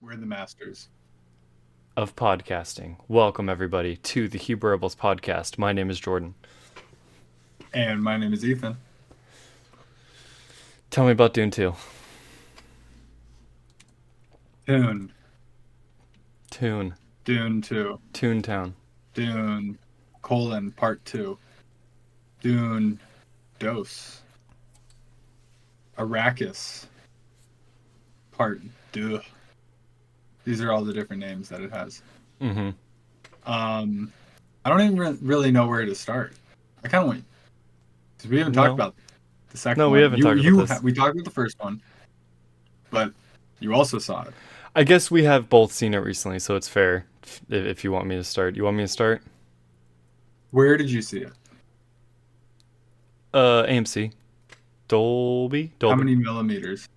We're the masters. Of podcasting. Welcome, everybody, to the Hebrew Rebels podcast. My name is Jordan. And my name is Ethan. Tell me about Dune 2. Dune. Tune. Dune 2. Toontown. Dune, Part 2. Dune, Dose. Arrakis, Part 2. These are all the different names that it has. Mm-hmm. I don't even really know where to start. I kind of want, because we haven't talked about the second one. No, we haven't talked about this. We talked about the first one, but you also saw it. I guess we have both seen it recently, so it's fair if you want me to start. You want me to start? Where did you see it? AMC. Dolby? How many millimeters?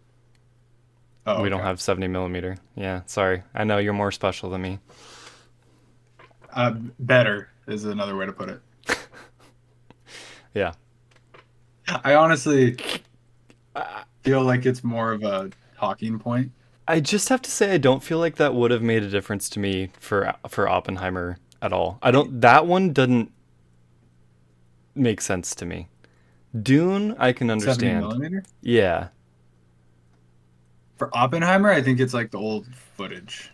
Oh, we don't have 70 millimeter. Yeah, sorry. I know you're more special than me. Better is another way to put it. Yeah. I honestly feel like it's more of a talking point. I just have to say I don't feel like that would have made a difference to me for Oppenheimer at all. That one doesn't make sense to me. Dune, I can understand. 70 millimeter? Yeah. For Oppenheimer, I think it's like the old footage,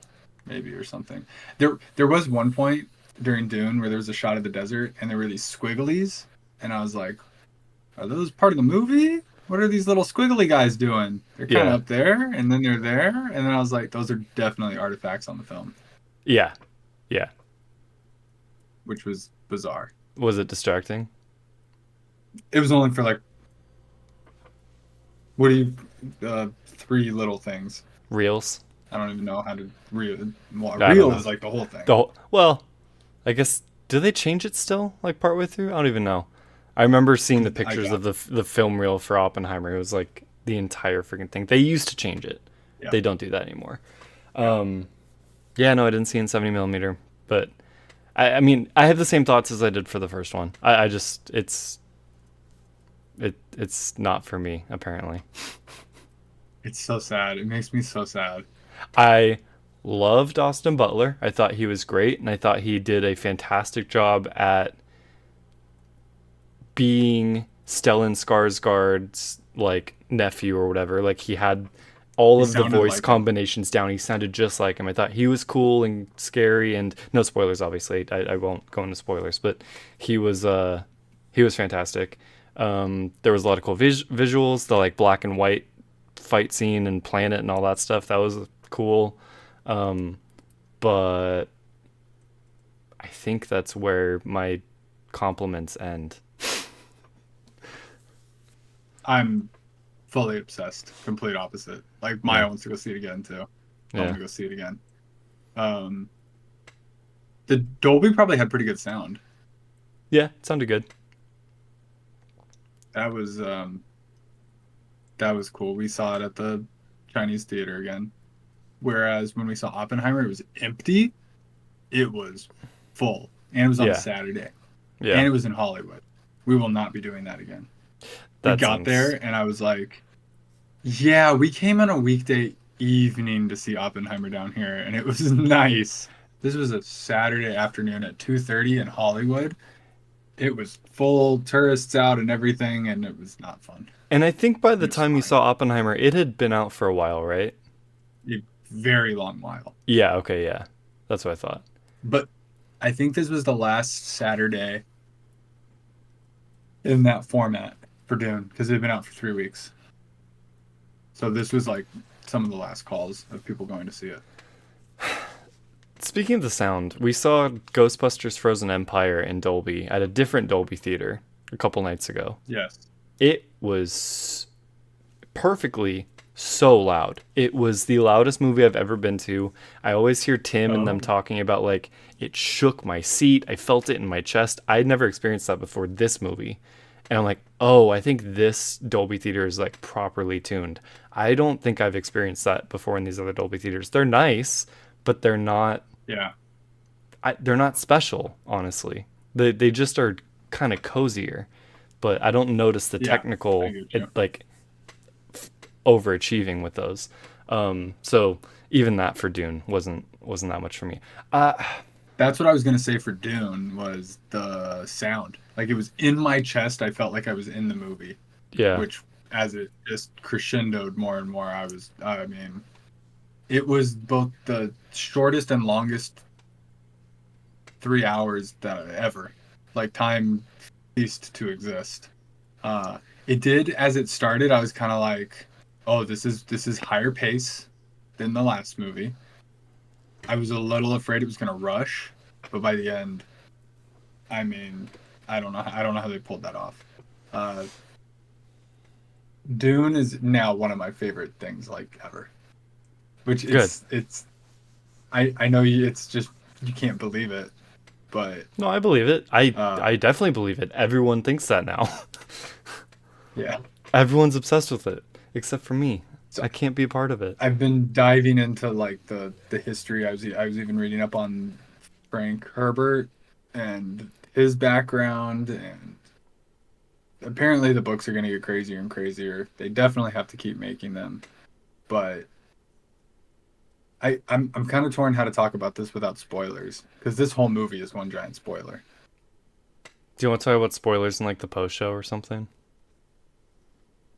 maybe, or something. There was one point during Dune where there was a shot of the desert and there were these squigglies, and I was like, are those part of the movie? What are these little squiggly guys doing? They're kind of up there, and then they're there, and then I was like, those are definitely artifacts on the film. Yeah. Yeah. Which was bizarre. Was it distracting? It was only for like, what do you, 3 little things. Reels? I don't even know how to reel. Reel is like the whole thing. Well, I guess, do they change it still, like partway through? I don't even know. I remember seeing the pictures of the film reel for Oppenheimer. It was like the entire freaking thing. They used to change it. Yeah. They don't do that anymore. Yeah, no, I didn't see in 70 millimeter, but I mean, I have the same thoughts as I did for the first one. I just, it's not for me, apparently. It's so sad. It makes me so sad. I loved Austin Butler. I thought he was great, and I thought he did a fantastic job at being Stellan Skarsgård's like nephew or whatever. Like he had all of the voice combinations down. He sounded just like him. I thought he was cool and scary, and no spoilers, obviously. I won't go into spoilers, but he was fantastic. There was a lot of cool visuals, the like black and white fight scene and planet and all that stuff. That was cool. But I think that's where my compliments end. I'm fully obsessed. Complete opposite. Like Maya wants to go see it again too. I want to go see it again. The Dolby probably had pretty good sound. Yeah, it sounded good. That was cool. We saw it at the Chinese theater again. Whereas when we saw Oppenheimer, it was empty. It was full. And it was on a Saturday. Yeah. And it was in Hollywood. We will not be doing that again. We got there and I was like, yeah, we came on a weekday evening to see Oppenheimer down here, and it was nice. This was a Saturday afternoon at 2:30 in Hollywood. It was full, tourists out and everything, and it was not fun. And I think by the time you saw Oppenheimer, it had been out for a while, right? A very long while. Yeah, okay, yeah. That's what I thought. But I think this was the last Saturday in that format for Dune, because it had been out for 3 weeks. So this was like some of the last calls of people going to see it. Speaking of the sound, we saw Ghostbusters Frozen Empire in Dolby at a different Dolby theater a couple nights ago. Yes. It was perfectly so loud. It was the loudest movie I've ever been to. I always hear Tim and them talking about like, it shook my seat. I felt it in my chest. I'd never experienced that before this movie. And I'm like, oh, I think this Dolby theater is like properly tuned. I don't think I've experienced that before in these other Dolby theaters. They're nice, but they're not. Yeah. They're not special, honestly. They just are kind of cozier, but I don't notice the technical overachieving with those. So even that for Dune wasn't that much for me. That's what I was gonna say for Dune was the sound. Like it was in my chest. I felt like I was in the movie, Yeah. which as it just crescendoed more and more, I mean, it was both the shortest and longest 3 hours that ever. Like time ceased to exist. It did as it started. I was kind of like, oh, this is higher pace than the last movie. I was a little afraid it was gonna rush, but by the end, I mean, I don't know how they pulled that off. Uh, Dune is now one of my favorite things like ever. Which Good. it's I know you, it's just you can't believe it, but No, I believe it. I uh, I definitely believe it. Everyone thinks that now. yeah. Everyone's obsessed with it, except for me. So I can't be a part of it. I've been diving into like the history. I was even reading up on Frank Herbert and his background, and apparently the books are going to get crazier and crazier. They definitely have to keep making them, but I'm kind of torn how to talk about this without spoilers because this whole movie is one giant spoiler. Do you want to talk about spoilers in like the post show or something?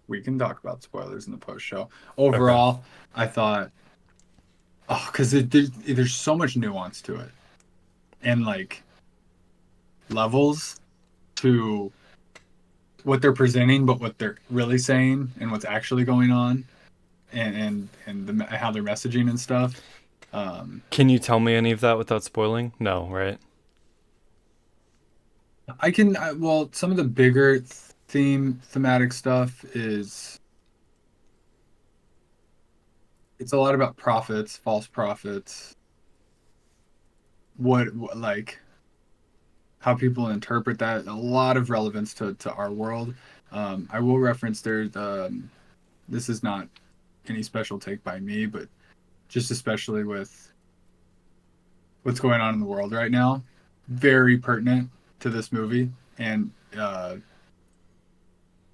We can talk about spoilers in the post show. Okay. Overall, I thought, oh, because there's so much nuance to it and like levels to what they're presenting, but what they're really saying and what's actually going on, how they're messaging and stuff. Can you tell me any of that without spoiling? No, right? Well, some of the bigger thematic stuff is it's a lot about prophets, false prophets, what like how people interpret that. A lot of relevance to our world. I will reference this is not any special take by me, but just especially with what's going on in the world right now, very pertinent to this movie and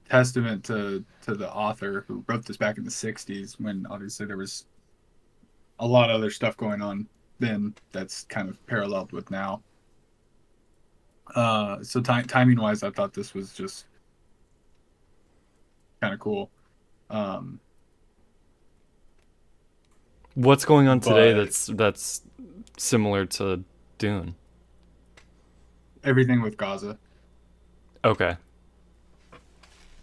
testament to the author who wrote this back in the 60s when obviously there was a lot of other stuff going on then that's kind of paralleled with now. So timing wise, I thought this was just kind of cool. Um, What's going on today but that's similar to Dune? everything with Gaza, Okay.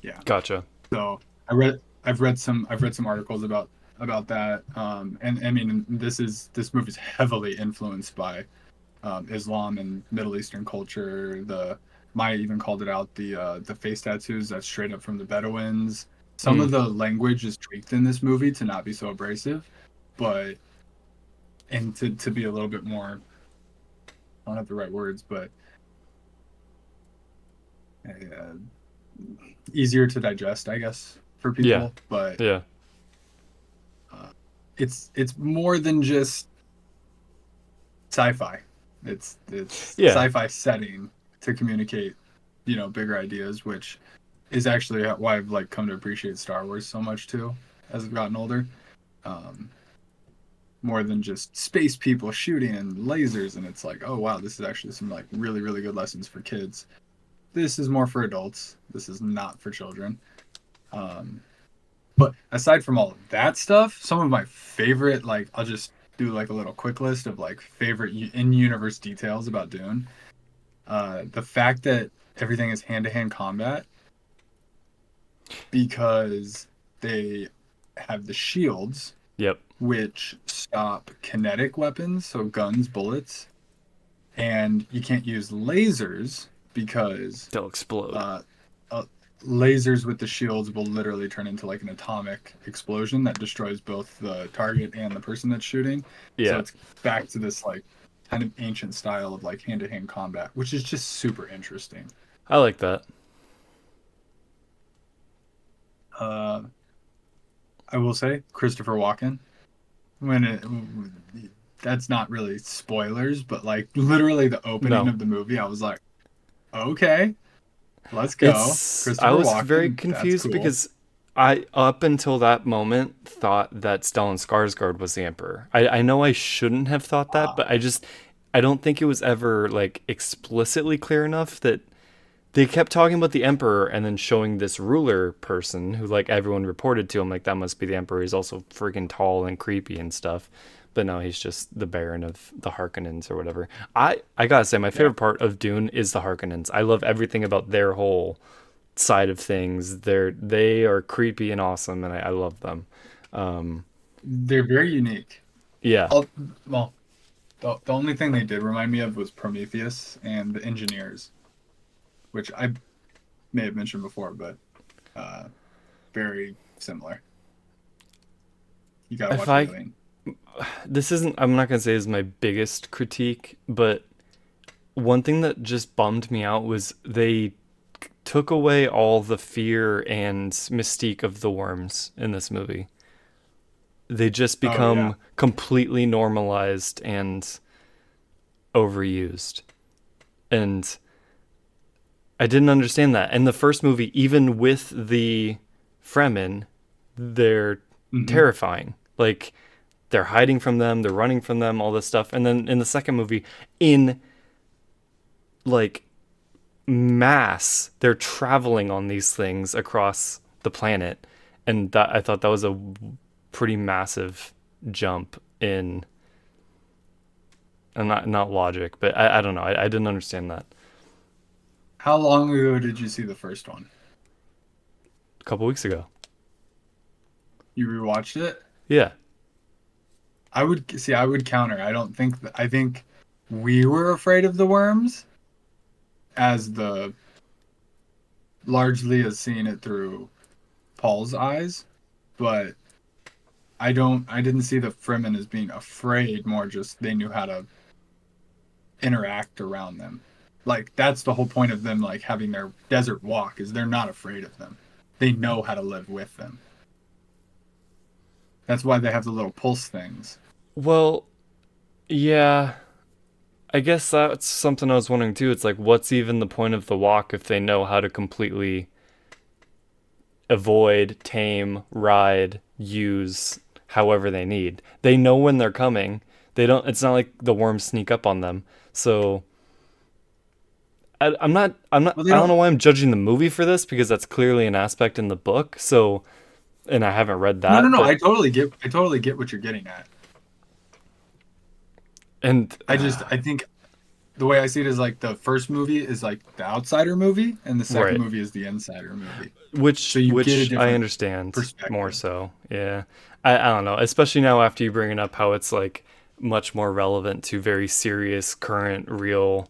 yeah. Gotcha. So I've read some articles about that. And I mean, this movie is heavily influenced by Islam and Middle Eastern culture. The Maya even called it out the face tattoos that's straight up from the Bedouins. Some Mm. of the language is tweaked in this movie to not be so abrasive, but and to be a little bit more. I don't have the right words, but uh, easier to digest, I guess, for Yeah. people. But Yeah. uh, it's more than just sci-fi. It's Yeah. sci-fi setting to communicate, bigger ideas, which is actually why I've like come to appreciate Star Wars so much too as I've gotten older. Um, More than just space people shooting and lasers, and it's like, oh wow, this is actually some like really really good lessons for kids. This is more for adults. This is not for children. Um, but aside from all of that stuff, some of my favorite, like I'll just do like a little quick list of like favorite in-universe details about Dune. The fact that everything is hand-to-hand combat because they have the shields Yep. which stop kinetic weapons, so guns, bullets, and you can't use lasers because They'll explode. uh, uh, lasers with the shields will literally turn into like an atomic explosion that destroys both the target and the person that's shooting. So Yeah. it's back to this like kind of ancient style of like hand-to-hand combat, which is just super interesting. I like that. Uh, I will say Christopher Walken when it that's not really spoilers, but like literally the opening No. of the movie, I was like, okay, let's go. I Christopher was very Walken, that's confused cool. because I, up until that moment, thought that Stellan Skarsgård was the Emperor. I know I shouldn't have thought that, but I don't think it was ever like explicitly clear enough that they kept talking about the Emperor and then showing this ruler person who like everyone reported to. I'm like, that must be the Emperor. He's also freaking tall and creepy and stuff. But no, he's just the Baron of the Harkonnens or whatever. I gotta say, my favorite part of Dune is the Harkonnens. I love everything about their whole side of things. They are creepy and awesome, and I love them. They're very unique. Yeah. Well, the only thing they did remind me of was Prometheus and the engineers, which I may have mentioned before, but very similar. You gotta watch Alien. This isn't, I'm not gonna say is my biggest critique, but one thing that just bummed me out was they took away all the fear and mystique of the worms in this movie. They just become completely normalized and overused. And I didn't understand that. In the first movie, even with the Fremen, they're terrifying. Like, they're hiding from them, they're running from them, all this stuff. And then in the second movie, in like mass, they're traveling on these things across the planet. And that, I thought that was a pretty massive jump in, and not logic, but I don't know. I didn't understand that. How long ago did you see the first one? A couple weeks ago. You rewatched it? Yeah. I would counter. I think we were afraid of the worms as largely as seeing it through Paul's eyes, but I didn't see the Fremen as being afraid, more just they knew how to interact around them. Like, that's the whole point of them like having their desert walk, is they're not afraid of them. They know how to live with them. That's why they have the little pulse things. Well, yeah. I guess that's something I was wondering too. It's like, what's even the point of the walk if they know how to completely avoid, tame, ride, use however they need? They know when they're coming. They don't. It's not like the worms sneak up on them. So I'm not. Well, I don't know why I'm judging the movie for this, because that's clearly an aspect in the book. So, and I haven't read that. No. But I totally get what you're getting at. And I think the way I see it is like the first movie is like the outsider movie, and the second movie is the insider movie. Which I understand more so. Yeah. I don't know, especially now after you bring it up, how it's like much more relevant to very serious, current, real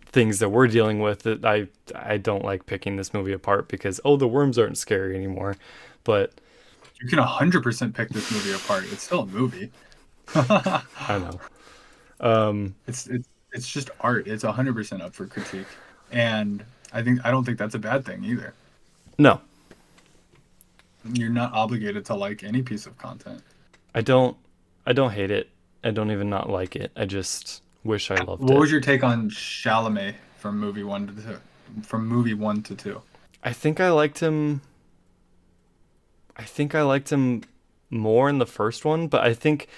things that we're dealing with. That I don't like picking this movie apart because, the worms aren't scary anymore. But you can 100% pick this movie apart. It's still a movie. I know. It's just art. It's 100% up for critique, and I don't think that's a bad thing either. No, you're not obligated to like any piece of content. I don't hate it. I don't even not like it. I just wish I loved it. What was your take on Chalamet from movie 1 to 2? From movie 1 to 2? I think I liked him more in the first one, but I think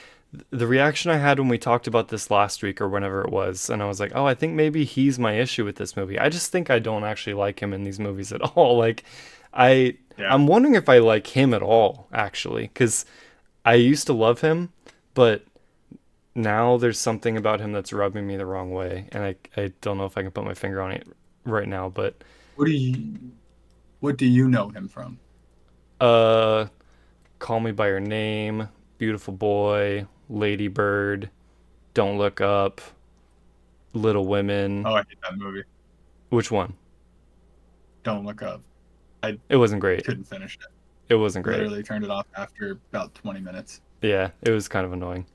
the reaction I had when we talked about this last week or whenever it was, and I was like, I think maybe he's my issue with this movie. I just think I don't actually like him in these movies at all. Like, I'm wondering if I like him at all, actually, because I used to love him, but now there's something about him that's rubbing me the wrong way, and I don't know if I can put my finger on it right now, but... What do you know him from? Call Me by Your Name, Beautiful Boy, Lady Bird, Don't Look Up, Little Women. Oh, I hate that movie. Which one? Don't Look Up. It wasn't great. Couldn't finish it. It wasn't great. Literally turned it off after about 20 minutes. Yeah, it was kind of annoying.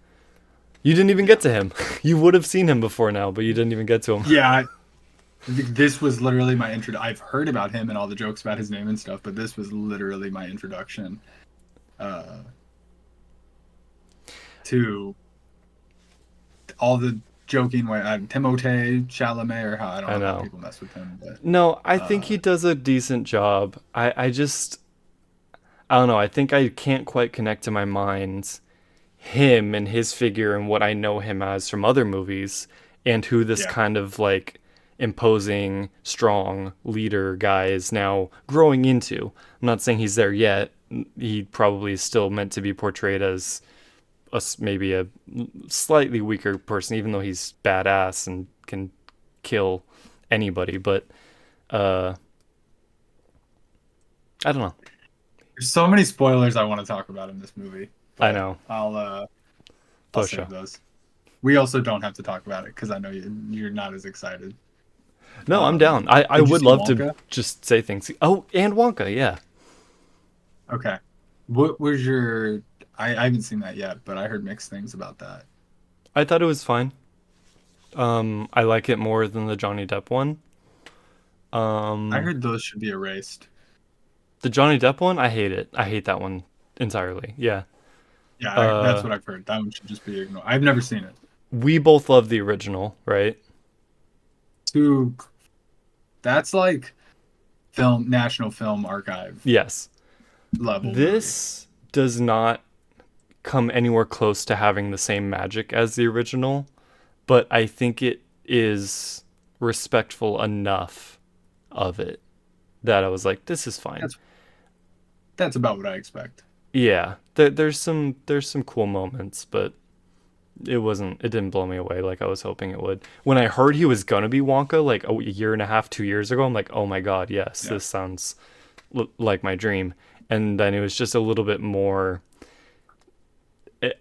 You didn't even get to him. You would have seen him before now, but you didn't even get to him. Yeah, this was literally my intro. I've heard about him and all the jokes about his name and stuff, but this was literally my introduction to all the joking way. Timothée Chalamet, or how I don't know how people mess with him. But, no, I think he does a decent job. I just I don't know. I think I can't quite connect to my mind him and his figure and what I know him as from other movies and who this Yeah. kind of like imposing, strong leader guy is now growing into. I'm not saying he's there yet. He probably is still meant to be portrayed as maybe a slightly weaker person, even though he's badass and can kill anybody. But uh, I don't know. There's so many spoilers I want to talk about in this movie, I but know. I'll Pusha. save those. We also don't have to talk about it because I know you're not as excited. No, I'm down. I Did you would see love to Wonka? just say things. Oh, and Wonka, yeah. Okay. What was your? I haven't seen that yet, but I heard mixed things about that. I thought it was fine. I like it more than the Johnny Depp one. I Um, heard those should be erased. the Johnny Depp one, I hate it. I hate that one entirely. Yeah. Yeah, that's Uh, what I've heard. That one should just be ignored. I've never seen it. we both love the original, right? Too. That's like National Film Archive Yes. level movie. This does not come anywhere close to having the same magic as the original, but I think it is respectful enough of it that I was like, this is fine. That's that's about what I expect. Yeah, there's some cool moments, but it didn't blow me away like I was hoping it would. When I heard he was gonna be Wonka like a year and a half, 2 years ago, I'm like, oh my god, yes, Yeah. this sounds like my dream. And then it was just a little bit more.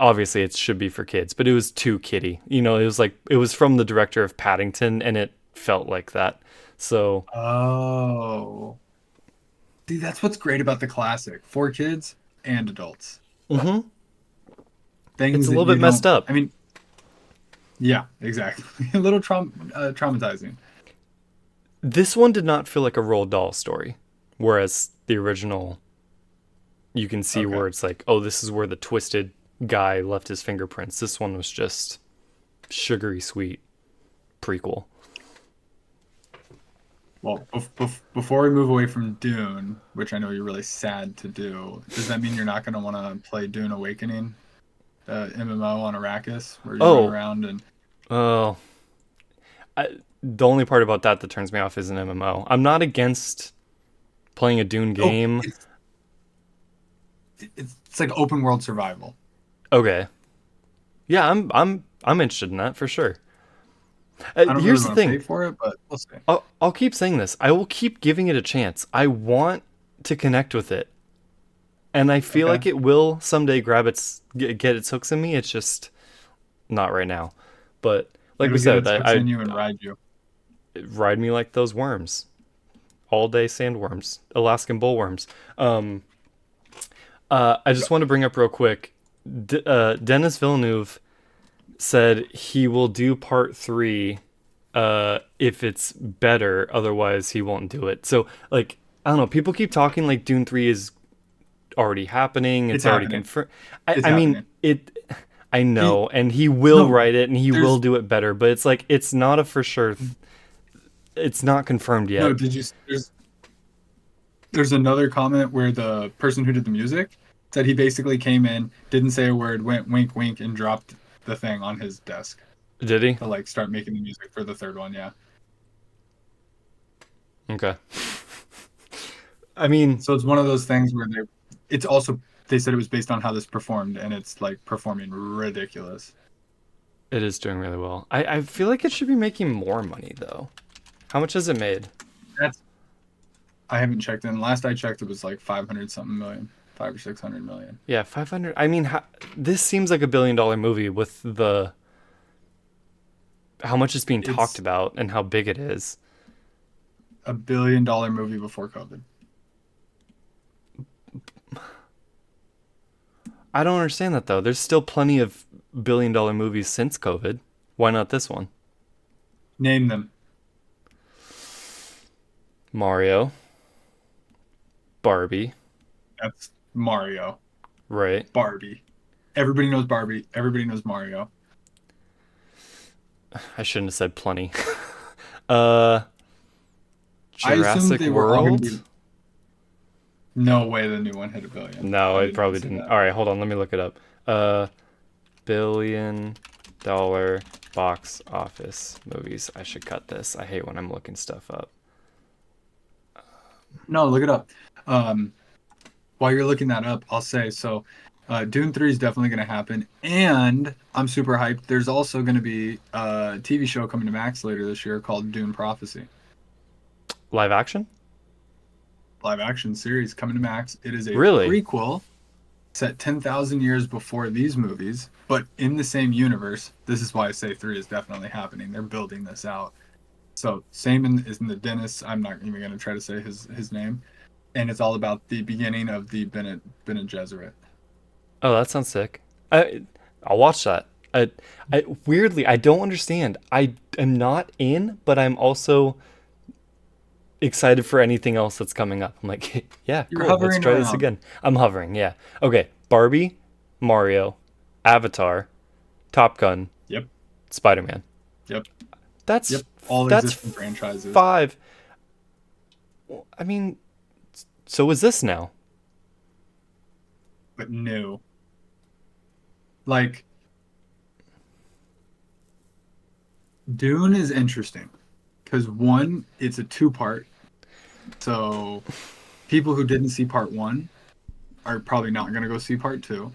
Obviously, it should be for kids, but it was too kiddie. It was like it was from the director of Paddington, and it felt like that. So Oh. See, that's what's great about the classic for kids and adults. it's Things a that little you bit messed don't. up. I mean, yeah, exactly. A little traumatizing. This one did not feel like a Roald Dahl story, whereas the original, you can see Okay. where it's like, oh, this is where the twisted guy left his fingerprints. This one was just sugary sweet prequel. Well, before we move away from Dune, which I know you're really sad to do, does that mean you're not going to want to play Dune Awakening, MMO on Arrakis, where you run Oh, around and oh, the only part about that that turns me off is an MMO. I'm not against playing a Dune oh, game. it's like open world survival. Okay, yeah, I'm interested in that for sure. I don't really Here's the want to pay thing. for it, but we'll see. I'll keep saying this. I will keep giving it a chance. I want to connect with it, and I feel Okay. like it will someday get its hooks in me. It's just not right now. But like we It'll get said, its hooks I in you and ride you. ride me like those worms, all day sandworms, Alaskan bullworms. I just want to bring up real quick. Denis Villeneuve said he will do part three if it's better. Otherwise, he won't do it. So, like, I don't know. People keep talking like Dune 3 is already happening. It's It's already happening. confirmed. It's I mean, happening. I He know, and he will no, write it, and he will there's do it better. But it's like it's not a for sure. It's not confirmed no. yet. Did you? There's another comment where the person who did the music said he basically came in, didn't say a word, went wink wink, and dropped the thing on his desk Did he? to like start making the music for the third one. Yeah. Okay. I mean, So it's one of those things where it's also they said it was based on how this performed, and it's like performing ridiculous. it is doing really well. I feel like it should be making more money though. How much has it made? That's I haven't checked in. Last I checked, it was like 500 something million, 500 or 600 million. Yeah, 500. I mean, this seems like $1 billion movie with the how much is being talked It's about and how big it is. $1 billion movie before COVID. I don't understand that though. There's still plenty of $1 billion movies since COVID. Why not this one? Name them. Mario, Barbie, That's Mario, right? Barbie. Everybody knows Barbie. Everybody knows Mario. I shouldn't have said plenty. uh I assumed Jurassic they were all going to World? be. No way the new one hit $1 billion. No, I it did not probably see didn't. that. All right, hold on. Let me look it up. $1 billion box office movies. I should cut this. I hate when I'm looking stuff up. No, look it up. Um, while you're looking that up, I'll say so. Dune 3 is definitely going to happen, and I'm super hyped. There's also going to be a TV show coming to Max later this year called Dune Prophecy. Live action? Live action series coming to Max. It is a Really? prequel set 10,000 years before these movies, but in the same universe. This is why I say 3 is definitely happening. They're building this out. So same in the Dennis. I'm not even going to try to say his name, and it's all about the beginning of the Bene Gesserit. Oh, that sounds sick. I'll watch that. Weirdly, I don't understand. I am not in, but I'm also excited for anything else that's coming up. I'm like, yeah, You're cool. Let's hovering try this around. again. I'm hovering. Yeah. Okay. Barbie, Mario, Avatar, Top Gun, Yep. Spider-Man. Yep. That's Yep. All that's existing franchises. five. I mean, so is this now? But new. Like Dune is interesting because one, it's a two-part. So people who didn't see part one are probably not going to go see part two.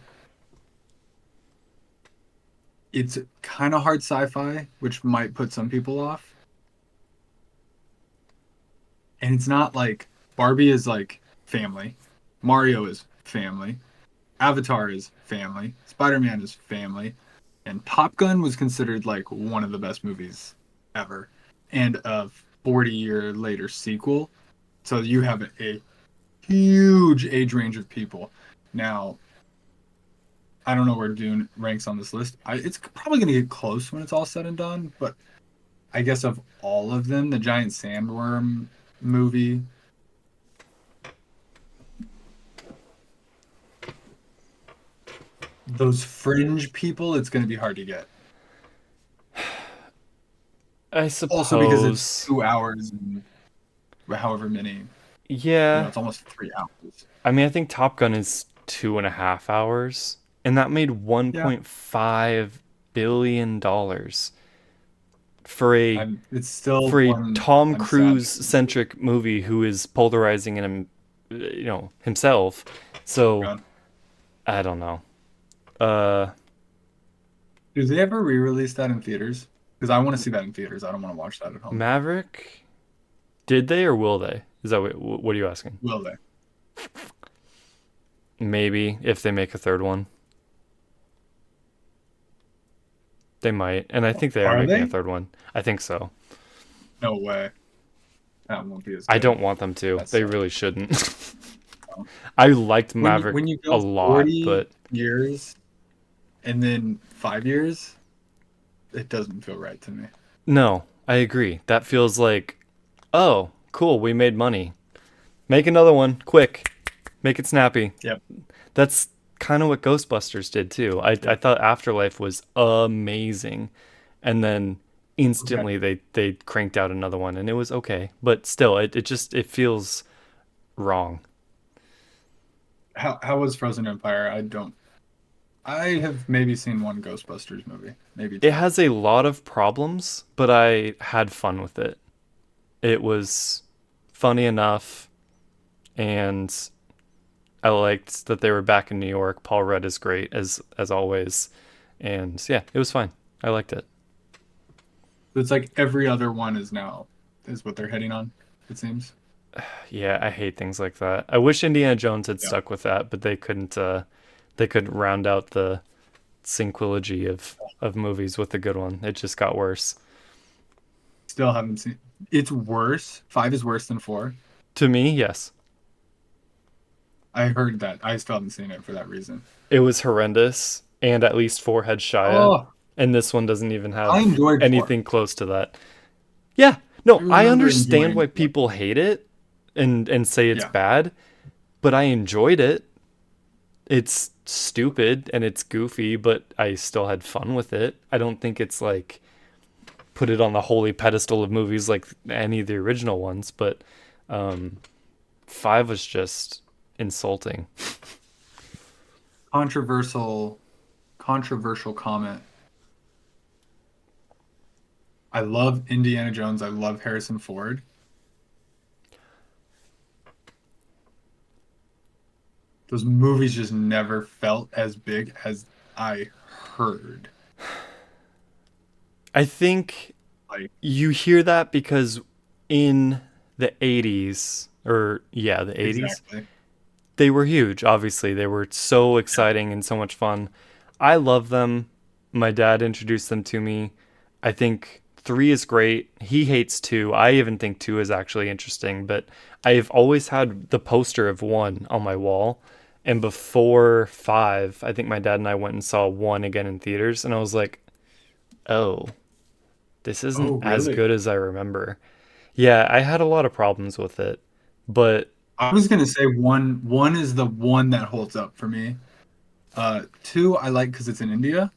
It's kind of hard sci-fi, which might put some people off. And it's not like Barbie is like family, Mario is family, Avatar is family, Spider-Man is family, and Top Gun was considered like one of the best movies ever, and a 40-year later sequel. So you have a huge age range of people. Now, I don't know where Dune ranks on this list. It's probably going to get close when it's all said and done, but I guess of all of them, the giant sandworm movie, those fringe people, it's going to be hard to get. I Also because it's suppose. 2 hours and however many, Yeah. it's almost 3 hours. I mean, I think Top Gun is 2.5 hours, and that made Yeah, $1.5 billion for a it's still for a one Tom I'm sad Cruise to see. centric movie who is polarizing in him, himself. So Gone. I don't know. Uh, Do they ever re-release that in theaters? Because I want to see that in theaters. I don't want to watch that at home. Maverick, did they or will they? Is that what are you asking? Will they? Maybe if they make a third one, they might, and I think they are Are making a they? third one. I think so. No way. That won't be as I good. don't want them to. That's They really shouldn't. um, I liked when you Maverick a go lot, 40 but years and then 5 years, it doesn't feel right to me. no, I agree. That feels like, oh, cool, we made money. Make another one, quick. Make it snappy. Yep. That's kind of what Ghostbusters did too. I Yep. thought Afterlife was amazing, and then Okay. instantly they cranked out another one, and it was okay. But still, it feels wrong. How was Frozen Empire? I don't. I have maybe seen one Ghostbusters movie, maybe It two. has a lot of problems, but I had fun with it. It was funny enough, and I liked that they were back in New York. Paul Rudd is great as always, and yeah, it was fine. I liked it. It's like every other one is what they're hitting on. It seems. Yeah, I hate things like that. I wish Indiana Jones had Yeah. stuck with that, but they couldn't. They couldn't round out the synquilogy of movies with a good one. It just got worse. Still haven't seen. It's worse. Five is worse than four. To me, yes, I heard that. I still haven't seen it for that reason. it was horrendous, and at least four had Shia, Oh, and this one doesn't even I have enjoyed four. anything close to that. Yeah, I no, I remember understand enjoying why four. people hate it and say it's Yeah. bad, but I enjoyed it. It's stupid and it's goofy, but I still had fun with it. I don't think it's like put it on the holy pedestal of movies like any of the original ones, but um, five was just insulting. Controversial comment. I love Indiana Jones. I love Harrison Ford. Those movies just never felt as big as I heard. I think you hear that because in the 80s, the 80s, exactly. They were huge, obviously. They were so exciting and so much fun. I love them. My dad introduced them to me. I think 3 is great. He hates 2. I even think 2 is actually interesting, but I've always had the poster of 1 on my wall. And before 5, I think my dad and I went and saw 1 again in theaters, and I was like, oh, this isn't as good as I remember. Yeah, I had a lot of problems with it, but I was gonna say one is the one that holds up for me. 2 I like because it's in India.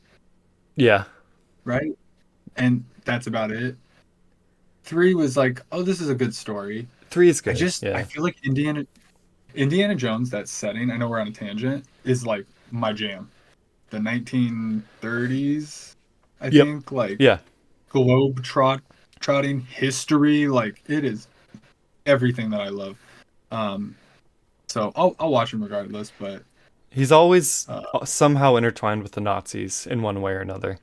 Yeah. Right? And that's about it. 3 was like, oh, this is a good story. 3 is good. I feel like Indiana Jones, that setting, I know we're on a tangent, is like my jam. The 1930s, I think, like globe trotting history, like it is everything that I love. So I'll watch him regardless, but he's always somehow intertwined with the Nazis in one way or another.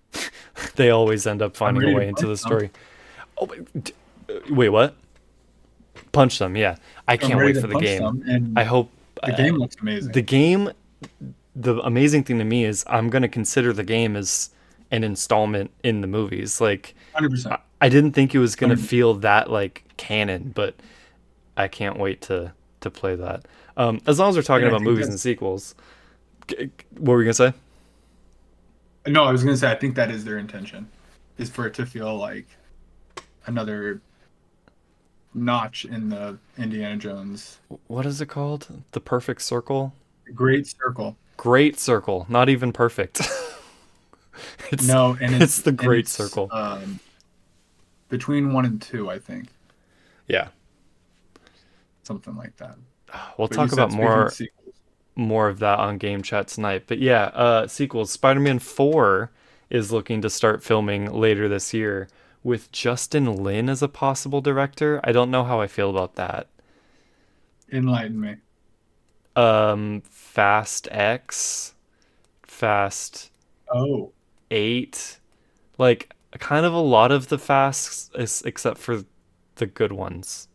They always end up finding a way into the story. Oh, wait, what? Punch them, yeah. I can't wait for the game. I hope the game looks amazing. The amazing thing to me is I'm going to consider the game as an installment in the movies. Like 100%. I didn't think it was going to feel that like canon, but I can't wait to play that. As long as we're talking about movies and sequels. What were you going to say? No, I was going to say I think that is their intention, is for it to feel like another notch in the Indiana Jones. What is it called? The Perfect Circle? Great Circle. Great Circle. Not even perfect. It's the Great Circle. Between 1 and 2, I think. Yeah. Something like that. We'll talk about more of that on Game Chat tonight. But yeah, sequels. Spider-Man 4 is looking to start filming later this year with Justin Lin as a possible director. I don't know how I feel about that. Enlighten me. Fast X, Fast 8, like kind of a lot of the Fasts except for the good ones.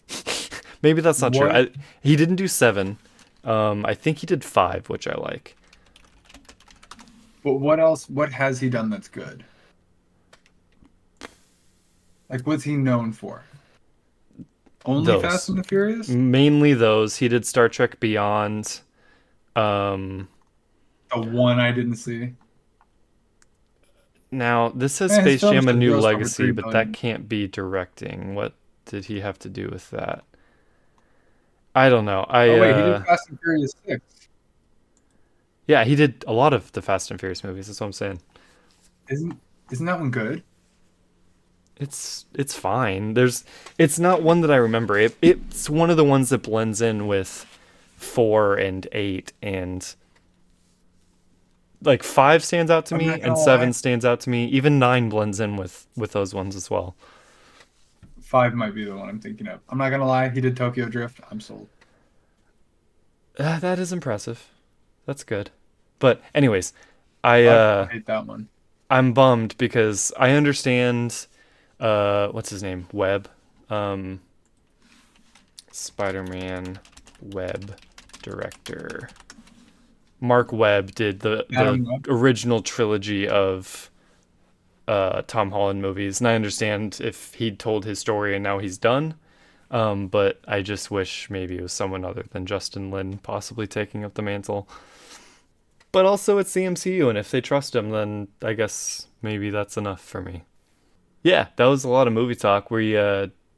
Maybe that's not true. He didn't do 7. I think he did 5, which I like. But what else? What has he done that's good? Like, what's he known for? Only Fast and the Furious? Mainly those. He did Star Trek Beyond. The one I didn't see. Now, this says Space Jam: A New Legacy, but that can't be directing. What did he have to do with that? I don't know. He did Fast and Furious 6. Yeah, he did a lot of the Fast and Furious movies. That's what I'm saying. Isn't that one good? It's fine. It's not one that I remember. It's one of the ones that blends in with 4 and 8, and like 5 stands out to me and 7 stands out to me. Even 9 blends in with those ones as well. 5 might be the one I'm thinking of. I'm not gonna lie, he did Tokyo Drift. I'm sold. That is impressive. That's good. But anyways, I hate that one. I'm bummed because I understand what's his name? Webb. Spider-Man Webb director. Mark Webb did the original trilogy of Tom Holland movies, and I understand if he'd told his story and now he's done. But I just wish maybe it was someone other than Justin Lin possibly taking up the mantle. But also it's the MCU, and if they trust him, then I guess maybe that's enough for me. Yeah, that was a lot of movie talk. We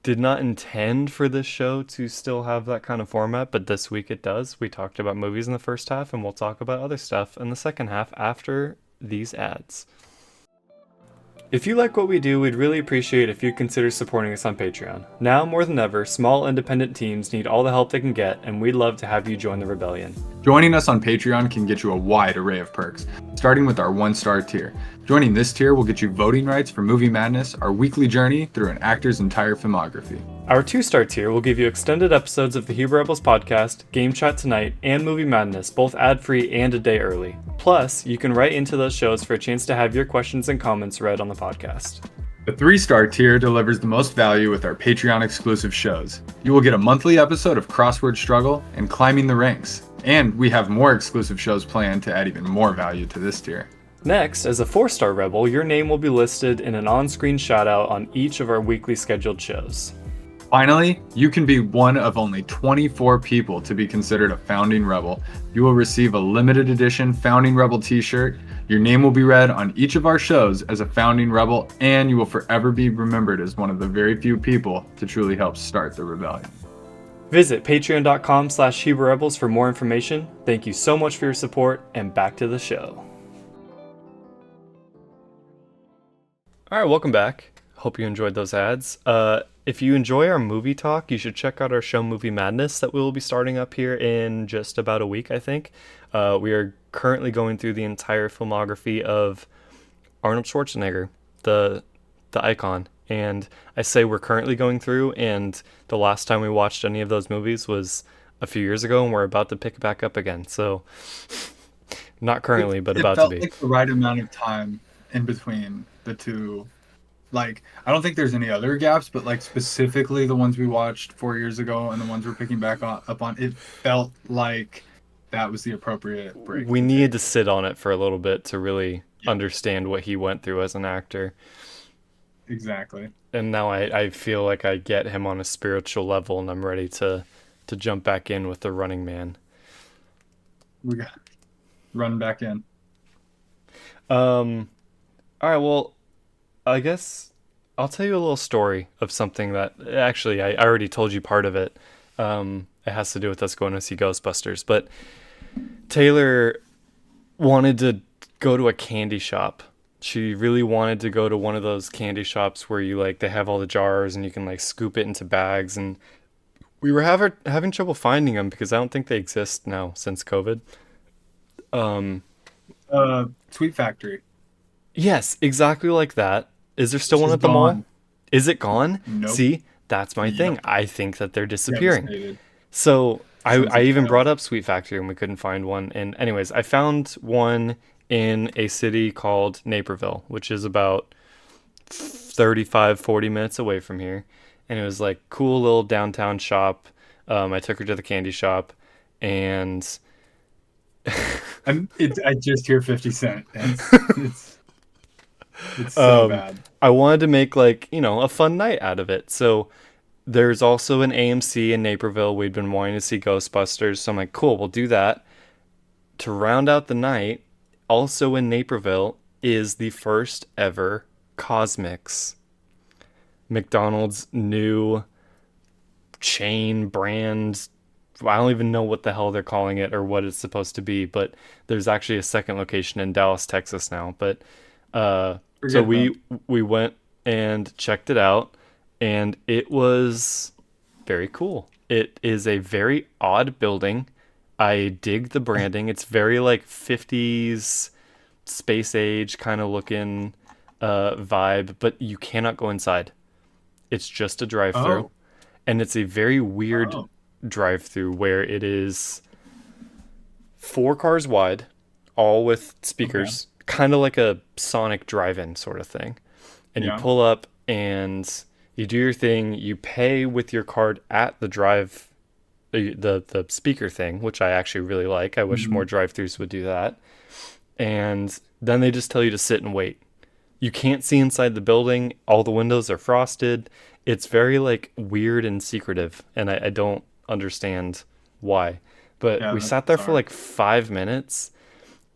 did not intend for this show to still have that kind of format, but this week it does. We talked about movies in the first half, and we'll talk about other stuff in the second half after these ads. If you like what we do, we'd really appreciate if you consider supporting us on Patreon. Now more than ever, small independent teams need all the help they can get, and we'd love to have you join the rebellion. Joining us on Patreon can get you a wide array of perks, starting with our 1-star tier. Joining this tier will get you voting rights for Movie Madness, our weekly journey through an actor's entire filmography. Our 2-star tier will give you extended episodes of the Hebrew Rebels podcast, Game Chat Tonight, and Movie Madness, both ad-free and a day early. Plus, you can write into those shows for a chance to have your questions and comments read on the podcast. The 3-star tier delivers the most value with our Patreon exclusive shows. You will get a monthly episode of Crossword Struggle and Climbing the Ranks. And we have more exclusive shows planned to add even more value to this tier. Next, as a 4-star Rebel, your name will be listed in an on-screen shout-out on each of our weekly scheduled shows. Finally, you can be one of only 24 people to be considered a Founding Rebel. You will receive a limited edition Founding Rebel t-shirt. Your name will be read on each of our shows as a Founding Rebel, and you will forever be remembered as one of the very few people to truly help start the rebellion. Visit patreon.com/Hebrew Rebels for more information. Thank you so much for your support, and back to the show. All right, welcome back. Hope you enjoyed those ads. If you enjoy our movie talk, you should check out our show Movie Madness that we will be starting up here in just about a week, I think. We are currently going through the entire filmography of Arnold Schwarzenegger, the icon. And I say we're currently going through, and the last time we watched any of those movies was a few years ago, and we're about to pick it back up again. So, not currently, but about to be. It felt like the right amount of time in between the two. Like, I don't think there's any other gaps, but like specifically the ones we watched 4 years ago and the ones we're picking back up on, it felt like that was the appropriate break. We needed to sit on it for a little bit to really understand what he went through as an actor. Exactly. And now I feel like I get him on a spiritual level, and I'm ready to jump back in with the Running Man. We got run back in. All right, well, I guess I'll tell you a little story of something that actually I already told you part of it. It has to do with us going to see Ghostbusters, but Taylor wanted to go to a candy shop. She really wanted to go to one of those candy shops where you they have all the jars and you can scoop it into bags, and we were having trouble finding them because I don't think they exist now since COVID. Sweet Factory. Yes, exactly like that. Is there still one at the mall? Is it gone? Nope. See, that's my thing. I think that they're disappearing. Devastated. So I even brought up Sweet Factory and we couldn't find one. And anyways, I found one in a city called Naperville, which is about 35-40 minutes away from here. And it was cool little downtown shop. I took her to the candy shop, and I just hear 50 Cent. It's so bad. I wanted to make a fun night out of it. So there's also an AMC in Naperville. We'd been wanting to see Ghostbusters. So I'm like, cool, we'll do that. To round out the night, also in Naperville is the first ever CosMc. McDonald's new chain brand. I don't even know what the hell they're calling it or what it's supposed to be, but there's actually a second location in Dallas, Texas now. But so we went and checked it out, and it was very cool. It is a very odd building. I dig the branding. It's very 50s space age kind of looking vibe, but you cannot go inside. It's just a drive-through, and it's a very weird drive-through where it is 4 cars wide, all with speakers. Kind of like a Sonic drive-in sort of thing. And you pull up and you do your thing. You pay with your card at the the speaker thing, which I actually really like. I wish more drive-thrus would do that. And then they just tell you to sit and wait. You can't see inside the building. All the windows are frosted. It's very weird and secretive, and I don't understand why. But we sat there for 5 minutes,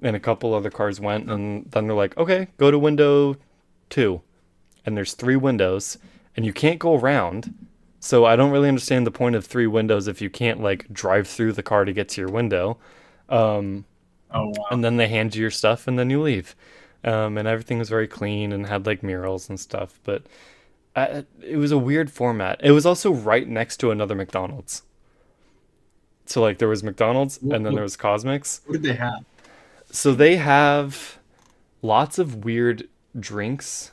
and a couple other cars went, and then they're like, okay, go to window 2. And there's 3 windows, and you can't go around. So I don't really understand the point of 3 windows if you can't drive through the car to get to your window. Wow. And then they hand you your stuff, and then you leave. And everything was very clean and had like murals and stuff. But it was a weird format. It was also right next to another McDonald's. So like there was McDonald's What, and then what, there was CosMc's. what did they have? So they have lots of weird drinks.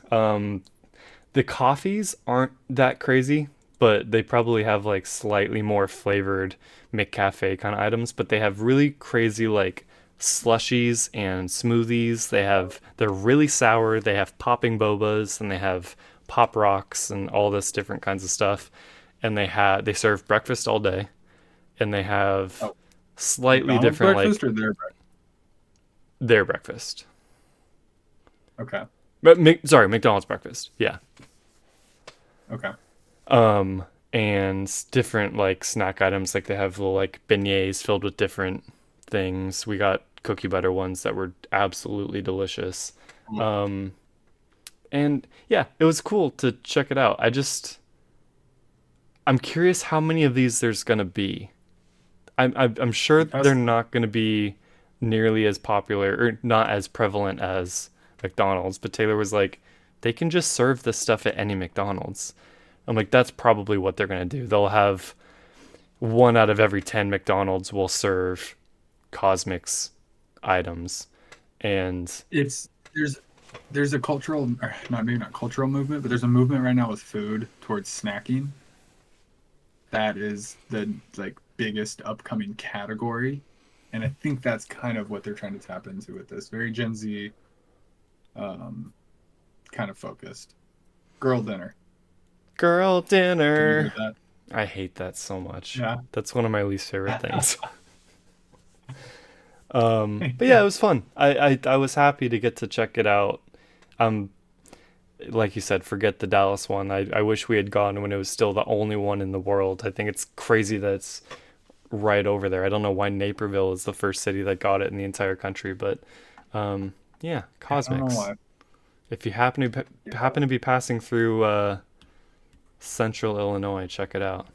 The coffees aren't that crazy, but they probably have like slightly more flavored McCafe kind of items. But they have really crazy like slushies and smoothies. They're really sour. They have popping bobas and they have pop rocks and all this different kinds of stuff. And they serve breakfast all day, and they have Oh, slightly McDonald's different breakfast like or their breakfast? their breakfast. Okay. But sorry, McDonald's breakfast. Yeah. Okay. And different like snack items, like they have little like beignets filled with different things. We got cookie butter ones that were absolutely delicious. Um, and yeah, it was cool to check it out. I'm curious how many of these there's gonna be. I'm sure they're not gonna be nearly as popular or not as prevalent as McDonald's. But Taylor was like, they can just serve this stuff at any McDonald's. I'm like, that's probably what they're gonna do. They'll have one out of every 10 McDonald's will serve CosMc's items, and It's there's a cultural, or not maybe not cultural movement, but there's a movement right now with food towards snacking. That is the like biggest upcoming category, and I think that's kind of what they're trying to tap into with this very Gen Z, um, kind of focused. Girl dinner. girl Have you dinner. heard that? I hate that so much. Yeah. That's one of my least favorite things. But yeah, it was fun. I was happy to get to check it out. Um, like you said, forget the Dallas one. I wish we had gone when it was still the only one in the world. I think it's crazy that it's right over there. I don't know why Naperville is the first city that got it in the entire country, but yeah, I don't know CosMc's. why. If you happen to be passing through Central Illinois, check it out.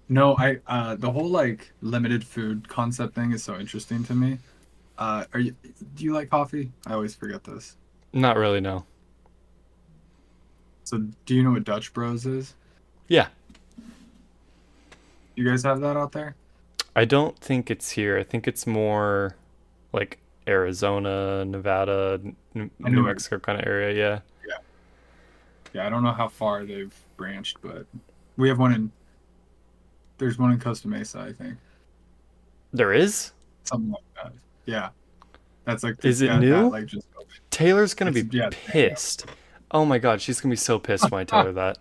No, I the whole like limited food concept thing is so interesting to me. Do you like coffee? I always forget this. Not really, no. So do you know what Dutch Bros is? Yeah, You guys have that out there? I don't think it's here. I think it's more like Arizona, Nevada, I New know it. Mexico kind of area. Yeah, Yeah. Yeah, I don't know how far they've branched, but we have one in there's one in Costa Mesa, I think. there is. Something like that. Yeah. That's like Is it that new? like just Taylor's gonna it's be yeah, it's brand pissed. Oh my god, she's gonna be so pissed when I tell new. her that.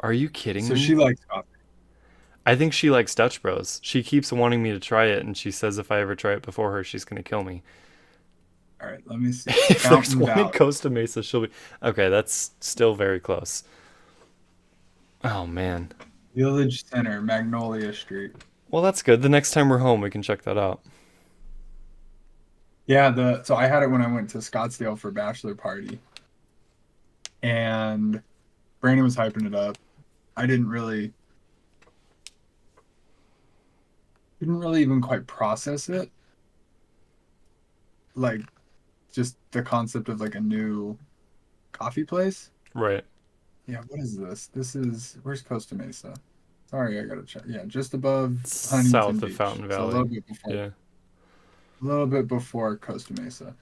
Are you kidding So she me? likes coffee. I think she likes Dutch Bros. She keeps wanting me to try it, and she says if I ever try it before her, she's gonna kill me. All right, let me see. If there's Fountain one in Valley. Costa Mesa, she'll be okay. That's still very close. Oh man. Village Center, Magnolia Street. Well, that's good. The next time we're home, we can check that out. Yeah, the so I had it when I went to Scottsdale for a bachelor party, and Brandon was hyping it up. I didn't really even quite process it, like just the concept of like a new coffee place. Right. Yeah, what is this? Where's Costa Mesa? Sorry, I gotta check. Yeah, just above Huntington South of Beach. Fountain So Valley. a Yeah. little bit before Costa Mesa.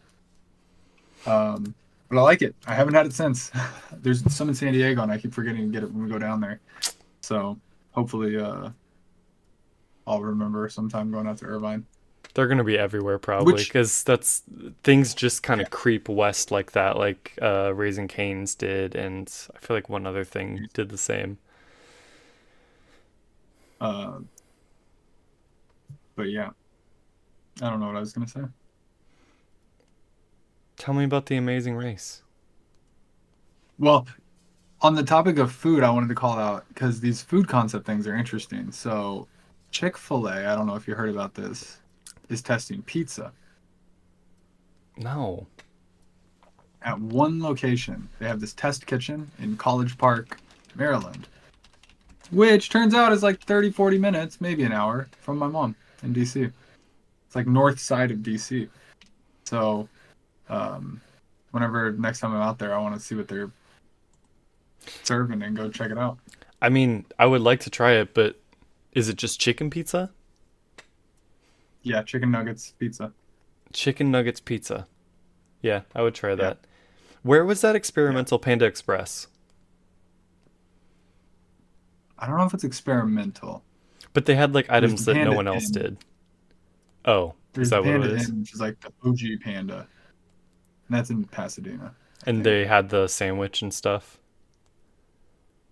But I like it. I haven't had it since. There's some in San Diego, and I keep forgetting to get it when we go down there. So hopefully, I'll remember sometime going out to Irvine. They're gonna be everywhere probably Which, because that's things just kind yeah, of creep west like that, like Raising Cane's did, and I feel like one other thing did the same. uh, but yeah, I don't know what I was gonna say. Tell me about the Amazing Race. Well, on the topic of food, I wanted to call out because these food concept things are interesting. So, Chick-fil-A, I don't know if you heard about this, is testing pizza No. at one location. They have this test kitchen in College Park, Maryland, which turns out is like 30, 40 minutes, maybe an hour from my mom in DC. It's like north side of DC. So, Whenever next time I'm out there, I want to see what they're serving and go check it out. I mean, I would like to try it, but is it just chicken pizza? Yeah, chicken nuggets pizza. Chicken nuggets pizza. Yeah, I would try that. Where was that experimental Panda Express? I don't know if it's experimental. But they had like items that no Panda one else Inn. did. Oh, is There's the that what it Panda is? Inn, which is like the OG Panda, and that's in Pasadena, I And think. they had the sandwich and stuff.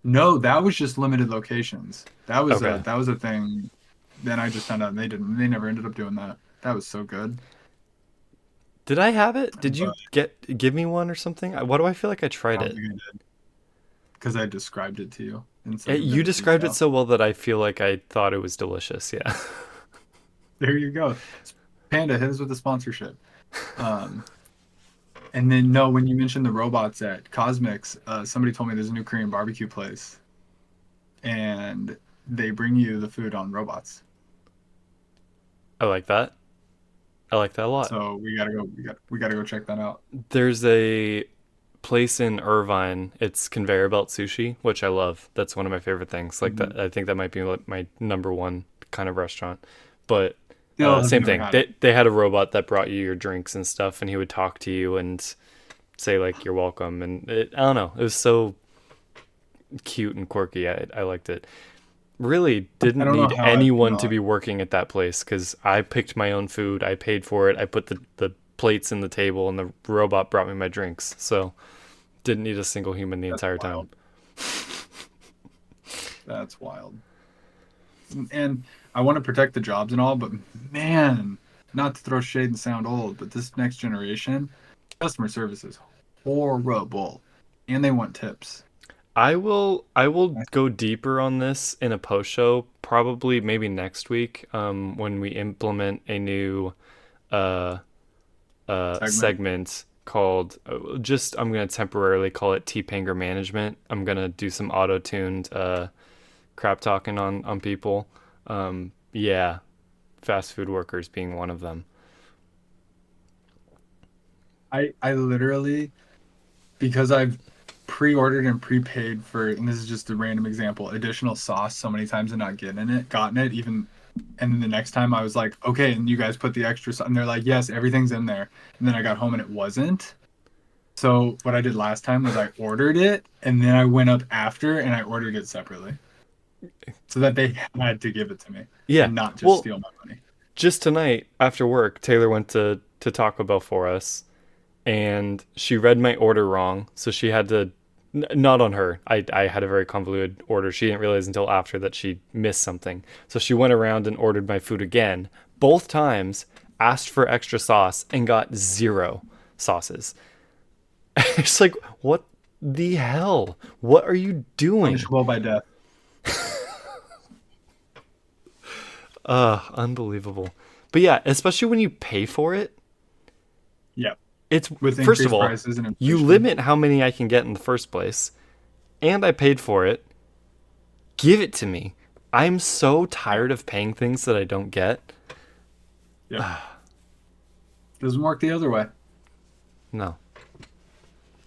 No, that was just limited locations. Okay. That was a thing. Then I just found out they never ended up doing that. That was so good. Did I have it? Did But you give me one or something? Why do I feel like I I tried don't it? think I did because I described it to you in such You vivid described it detail. so well that I feel like I thought it was delicious. Yeah. There you go. Panda, hit us with the sponsorship. Um, and then no, when you mentioned the robots at CosMc's, somebody told me there's a new Korean barbecue place, and they bring you the food on robots. I like that. I like that a lot. So we gotta go check that out. There's a place in Irvine. It's conveyor belt sushi, which I love. That's one of my favorite things. Like Mhm. that, I think that might be like my number one kind of restaurant. But Still have same never thing. had it. They had a robot that brought you your drinks and stuff, and he would talk to you and say like you're welcome. And I don't know, it was so cute and quirky. I liked it. Really I didn't don't know need how I anyone to feel. be working at that place because I picked my own food. I paid for it. I put the plates in the table, and the robot brought me my drinks. So didn't need a single human the That's entire time. wild. That's wild. And I want to protect the jobs and all, but man, not to throw shade and sound old, but this next generation, customer service is horrible, and they want tips. I will go deeper on this in a post show, probably maybe next week, when we implement a new uh Segment. segment called just I'm gonna temporarily call it T-Panger Management. I'm gonna do some auto-tuned crap talking on people. Yeah, fast food workers being one of them. I literally, because I've pre-ordered and prepaid for, and this is just a random example, additional sauce so many times and not gotten it even. And then the next time I was like, okay, and you guys put the extra sauce, and they're like, yes, everything's in there. And then I got home and it wasn't. So what I did last time was I ordered it, and then I went up after and I ordered it separately, so that they had to give it to me Yeah. and not just Well, steal my money. just tonight after work, Taylor went to Taco Bell for us, and she read my order wrong, so she had to. Not on her. I had a very convoluted order. She didn't realize until after that she missed something. So she went around and ordered my food again. Both times, asked for extra sauce and got zero sauces. It's like, what the hell? What are you doing? Punishable by death. Unbelievable. But yeah, especially when you pay for it, Yeah, it's with first of increased all, prices and you inflation. limit how many I can get in the first place, and I paid for it. Give it to me. I'm so Yeah, tired of paying things that I don't get. yep. Doesn't work the other way. No.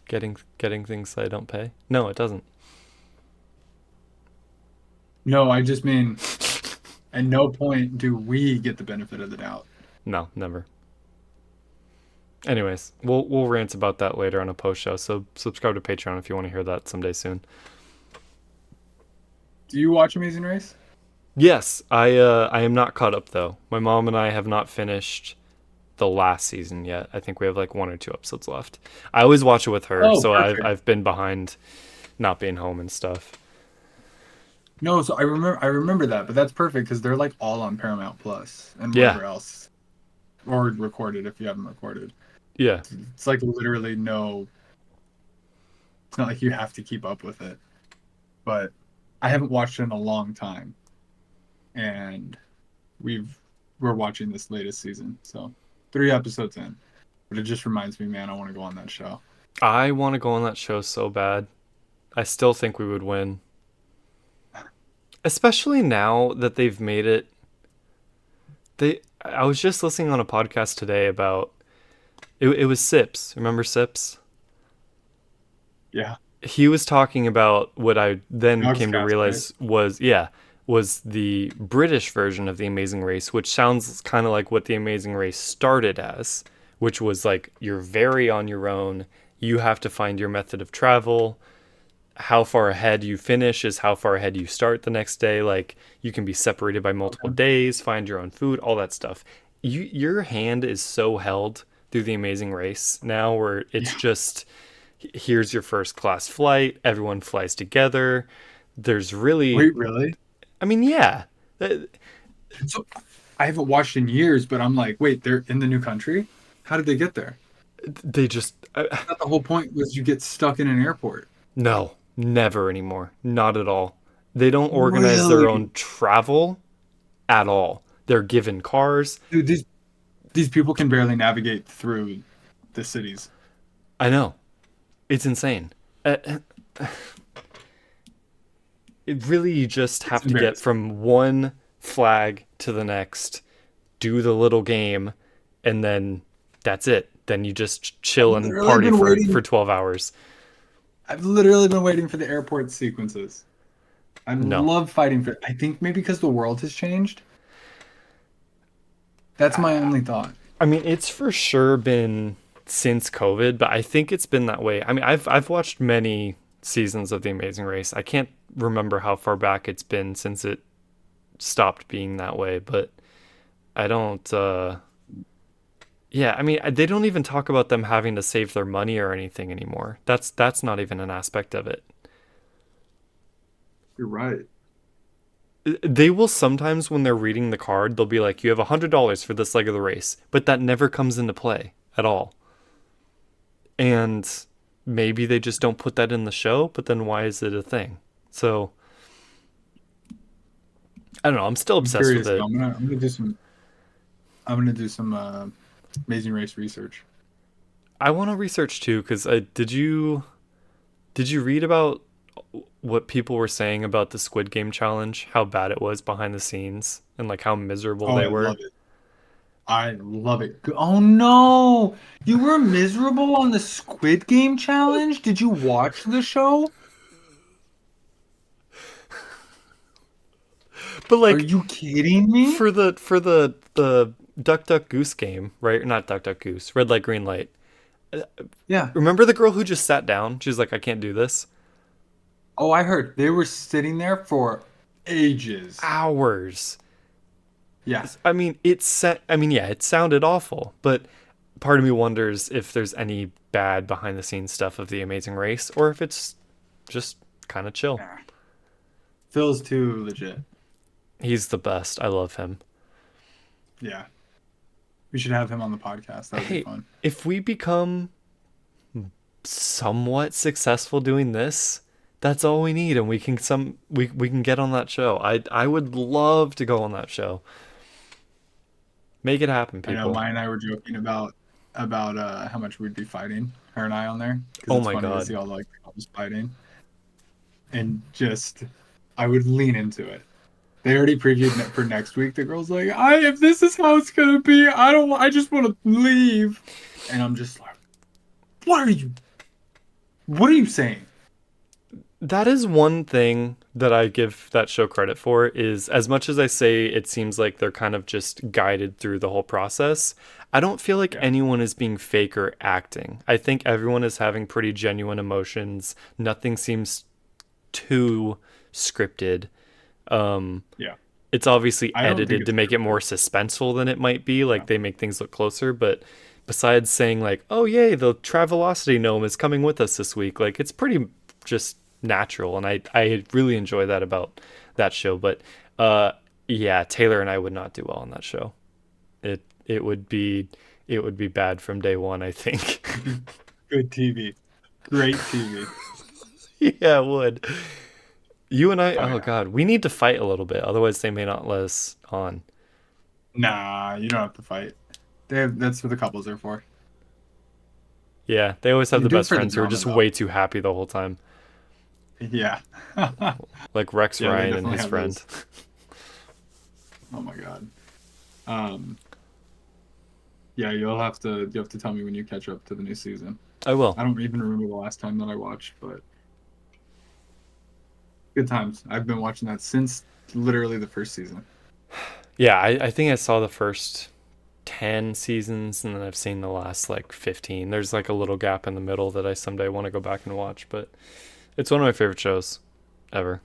Getting things that I don't pay? No, it doesn't. No, I just mean at no point do we get the benefit of the doubt. No, never. Anyways, we'll rant about that later on a post show. So subscribe to Patreon if you want to hear that someday soon. Do you watch Amazing Race? Yes, I am not caught up though. My mom and I have not finished the last season yet. I think we have like one or two episodes left. I always watch it with her, Oh, so perfect. I've been behind not being home and stuff. No, so I remember that, but that's perfect because they're like all on Paramount Plus and Yeah. whatever else, or recorded if you haven't recorded. Yeah. It's like literally no. It's not like you have to keep up with it, but I haven't watched it in a long time, and we're watching this latest season, so 3 episodes in, but it just reminds me, man, I want to go on that show. I want to go on that show so bad. I still think we would win. Especially now that they've made it I was just listening on a podcast today about It was Sips. Remember Sips? Yeah. He was talking about what I then Dog's came to Cast, right? realize was the British version of The Amazing Race, which sounds kind of like what The Amazing Race started as, which was like you're very on your own. You have to find your method of travel. How far ahead you finish is how far ahead you start the next day. Like you can be separated by multiple Okay. days, find your own food, all that stuff. Your hand is so held through The Amazing Race now, where it's Yeah. just here's your first class flight. Everyone flies together. There's really, Wait, really? I mean, yeah, So I haven't watched in years, but I'm like, wait, they're in the new country? How did they get there? they just I thought the whole point was you get stuck in an airport. no, never anymore. Not at all. They don't organize their Really? own travel at all. They're given cars. Dude, these people can barely navigate through the cities. I know. It's insane. Uh, It really, you just It's have to get embarrassing. from one flag to the next, do the little game, and then that's it. Then you just chill I've and literally party been for waiting. 12 hours. I've literally been waiting for the airport sequences. I No. love fighting for. I think maybe because the world has changed. That's my only thought. I mean, it's for sure been since COVID, but I think it's been that way. I mean, I've watched many seasons of The Amazing Race. I can't remember how far back it's been since it stopped being that way, but I don't yeah, I mean, they don't even talk about them having to save their money or anything anymore. That's not even an aspect of it. You're right. They will sometimes, when they're reading the card, they'll be like, "You have $100 for this leg of the race," but that never comes into play at all. And maybe they just don't put that in the show, but then why is it a thing? So I don't know. I'm still I'm obsessed with curious though. it. I'm gonna do some. I'm gonna do some Amazing Race research. I want to research too, because did you read about what people were saying about the Squid Game challenge? How bad it was behind the scenes and like how miserable Oh, they I were. love it. I love it. Oh no! You were miserable on the Squid Game challenge? Did you watch the show? But Are like you kidding me? for the Duck Duck Goose game, right? Not Duck Duck Goose. Red light, green light. Yeah. Remember the girl who just sat down? She was like, "I can't do this." Oh, I heard they were sitting there for ages. Hours. Yeah. I mean, I mean, yeah, it sounded awful, but part of me wonders if there's any bad behind the scenes stuff of The Amazing Race, or if it's just kind of chill. Nah. Phil's too legit. He's the best. I love him. Yeah. We should have him on the podcast. That would be Hey, fun. if we become somewhat successful doing this, that's all we need, and we can get on that show. I would love to go on that show. Make it happen, I know people. Maya and I were joking about how much we'd be fighting, her and I on there. Because Oh it's my funny to god. see all like couples fighting. And just I would lean into it. They already previewed it for next week. The girl's like, if this is how it's gonna be, I just wanna leave. And I'm just like, what are you saying? That is one thing that I give that show credit for is as much as I say it seems like they're kind of just guided through the whole process, I don't feel like Yeah. anyone is being fake or acting. I think everyone is having pretty genuine emotions. Nothing seems too scripted. Um, Yeah. it's obviously I don't think edited to it's make it scripted. more suspenseful than it might be. Yeah. Like they make things look closer, but besides saying like, "Oh yay, the Travelocity gnome is coming with us this week," like it's pretty just natural, and I really enjoy that about that show. But uh, yeah, Taylor and I would not do well on that show. It it would be it would be bad from day one, I think. Good TV. Great TV. Yeah, it would. You and I, Oh oh yeah. god, we need to fight a little bit, otherwise they may not let us on. Nah, you don't have to fight. That's what the couples are for. Yeah, they always have You the do it best for the friends who are drama just though. way too happy the whole time. Yeah. Like Rex Yeah, they Ryan and definitely his have friend. those. Oh my God. Um, Yeah, you have to tell me when you catch up to the new season. I will. I don't even remember the last time that I watched, but good times. I've been watching that since literally the first season. Yeah, I think I saw the first 10 seasons and then I've seen the last like 15. There's like a little gap in the middle that I someday want to go back and watch, but it's one of my favorite shows ever.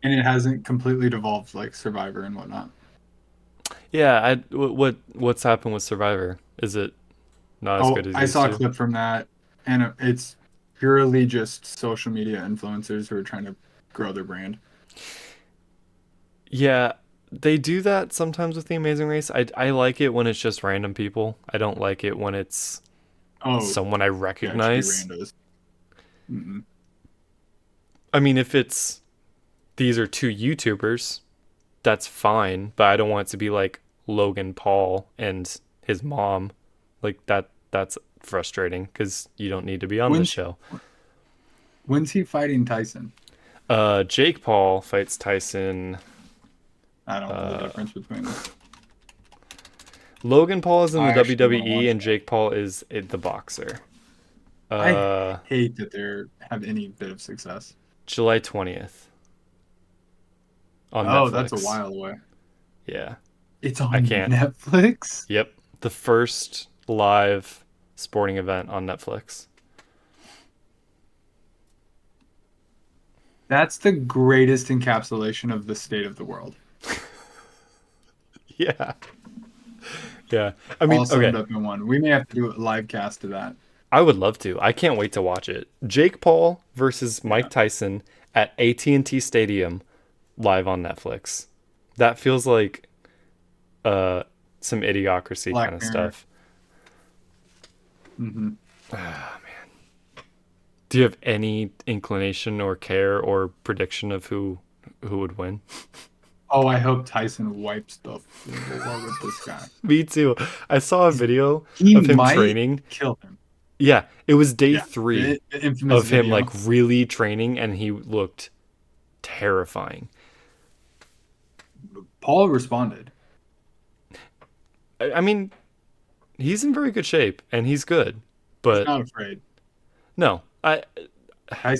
And it hasn't completely devolved like Survivor and whatnot. Yeah, what's happened with Survivor? Is it not as good Oh, as it I used saw a to? clip from that, and it's purely just social media influencers who are trying to grow their brand. Yeah, they do that sometimes with The Amazing Race. I like it when it's just random people. I don't like it when it's Oh, someone I yeah, it should be recognize. randos. Mm-mm. I mean, if it's these are two YouTubers, that's fine, but I don't want it to be like Logan Paul and his mom. Like that's frustrating cuz you don't need to be on the When's show. when's he fighting Tyson? Jake Paul fights Tyson. I don't know the difference between them. Logan Paul is in the I actually want to WWE watch and that. Jake Paul is the boxer. I Uh, hate that they have any bit of success. July 20th on Oh, that's a Netflix. while away. Yeah. It's I on can't. Netflix? Yep. The first live sporting event on Netflix. That's the greatest encapsulation of the state of the world. Yeah. Yeah. I mean, All okay. summed up in one. We may have to do a live cast of that. I would love to. I can't wait to watch it. Jake Paul versus Yeah. Mike Tyson at AT&T Stadium live on Netflix. That feels like some idiocracy kind Black of Mirror. stuff. Hmm. Do you have any inclination or care or prediction of who would win? Oh, I hope Tyson wipes the floor with this guy. Me too. I saw a video He of him might training. kill him. Yeah, it was day Yeah. 3 The infamous of him like video. really training and he looked terrifying. Paul responded. I mean, he's in very good shape and he's good, He's but not afraid. no,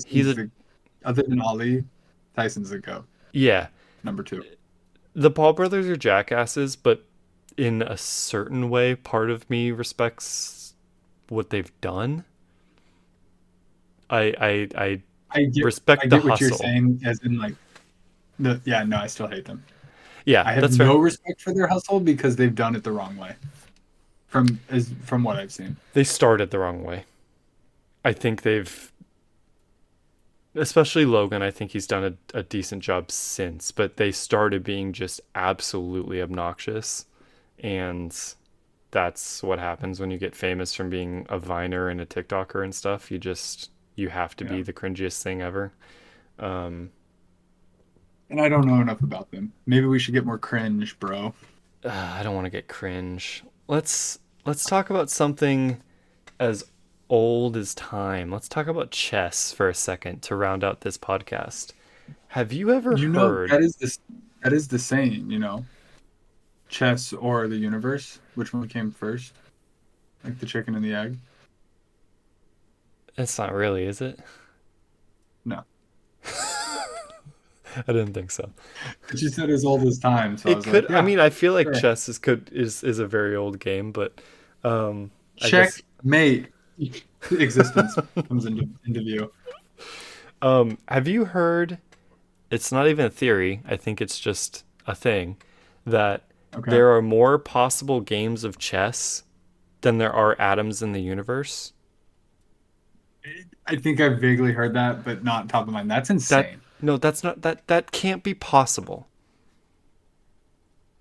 he's Tyson's a the other than Ali, Tyson's the GOAT. yeah. Number two. The Paul brothers are jackasses, but in a certain way, part of me respects what they've done. I I get I respect the get what you're hustle. saying, as in like yeah, no, I still hate them. Yeah, I have that's fair. no respect for their hustle because they've done it the wrong way. From what I've seen. They started the wrong way. I think they've, especially Logan, I think he's done a decent job since, but they started being just absolutely obnoxious. And that's what happens when you get famous from being a Viner and a TikToker and stuff. You have to Yeah. be the cringiest thing ever. And I don't know enough about them. Maybe we should get more cringe, bro. I don't want to get cringe. Let's talk about something as old as time. Let's talk about chess for a second to round out this podcast. Have you ever You know, heard? that is the saying, chess or the universe. Which one came first? Like the chicken and the egg? It's not really, is it? No. I didn't think so. But you said as old as time, so I It was like, could. I yeah, mean, I feel like sure. chess is a very old game, but I guess Checkmate. Existence comes into view. have you heard? It's not even a theory. I think it's just a thing that Okay. there are more possible games of chess than there are atoms in the universe. I think I vaguely heard that, but not top of mind. That's That insane. no, that's not that can't be possible.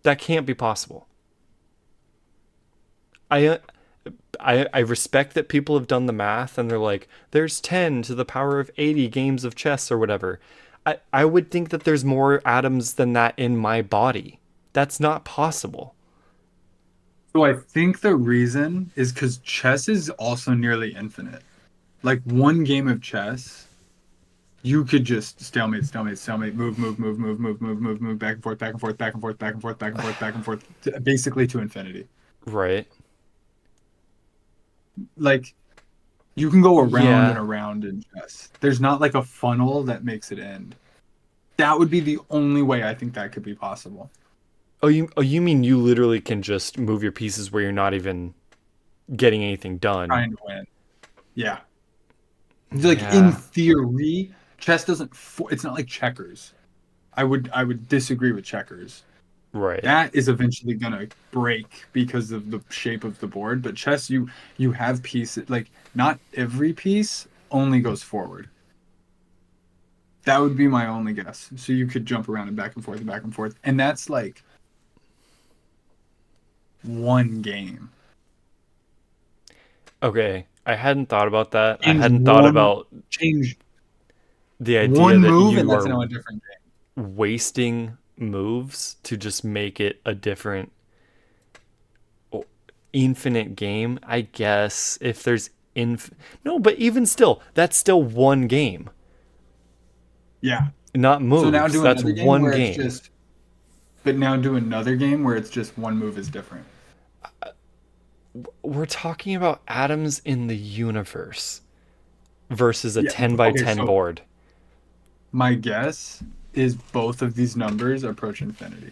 That can't be possible. I uh, I respect that people have done the math and they're like, there's 10 to the power of 80 games of chess or whatever. I would think that there's more atoms than that in my body. That's not possible. So I think the reason is because chess is also nearly infinite. Like one game of chess, you could just stalemate, stalemate, stalemate, move, back and forth, back and forth, back and forth, back and forth, back and forth, back and forth, basically to infinity. Right. Like, you can go around and Yeah. around in chess. There's not like a funnel that makes it end. That would be the only way I think that could be possible. Oh, you mean you literally can just move your pieces where you're not even getting anything done? Trying to win. Yeah. Like in Yeah. theory, chess doesn't. It's not like checkers. I would disagree with checkers. Right. That is eventually gonna break because of the shape of the board. But chess, you have pieces. Like not every piece only goes forward. That would be my only guess. So you could jump around and back and forth and back and forth, and that's like one game. Okay. I hadn't thought about that. I Change hadn't thought one, about change the idea one that move, and you that's are now a different game. wasting moves to just make it a different infinite game. I guess if there's no, but even still, that's still one game, Yeah. not So now moves. do That's another game one where it's game. just, but now do another game where it's just one move is different. We're talking about atoms in the universe versus a Yeah. 10 by Okay. 10 So board. my guess is both of these numbers approach infinity.